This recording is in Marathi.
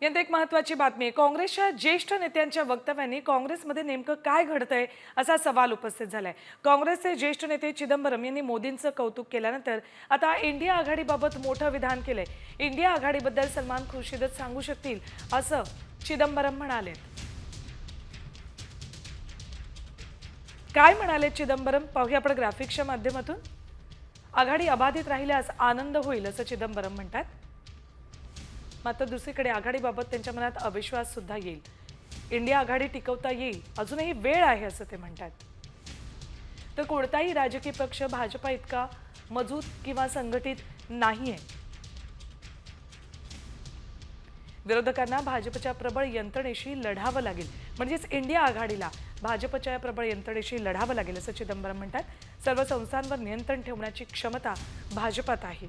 यात एक महत्त्वाची बातमी आहे। काँग्रेसच्या ज्येष्ठ नेत्यांच्या वक्तव्यांनी काँग्रेसमध्ये नेमकं काय घडतंय असा सवाल उपस्थित झालाय। काँग्रेसचे ज्येष्ठ नेते चिदंबरम यांनी मोदींचं कौतुक केल्यानंतर आता इंडिया आघाडीबाबत मोठं विधान केलंय। इंडिया आघाडीबद्दल सलमान खुर्शीदच सांगू शकतील असं चिदंबरम म्हणाले। काय म्हणाले चिदंबरम पाहूया आपण ग्राफिक्सच्या माध्यमातून। आघाडी अबाधित राहिल्यास आनंद होईल असं चिदंबरम म्हणतात। मात्र दुसरीकडे आघाडीबाबत त्यांच्या मनात अविश्वास सुद्धा येईल। इंडिया आघाडी टिकवता येईल, अजूनही वेळ आहे असं ते म्हणतात। तर कोणताही राजकीय पक्ष भाजपा इतका मजबूत किंवा संघटित नाहीये। विरोधकांना भाजपच्या प्रबळ यंत्रणेशी लढावं लागेल, म्हणजेच इंडिया आघाडीला भाजपच्या प्रबळ यंत्रणेशी लढावं लागेल असं चिदंबरम म्हणतात। सर्व संस्थांवर नियंत्रण ठेवण्याची क्षमता भाजपात आहे।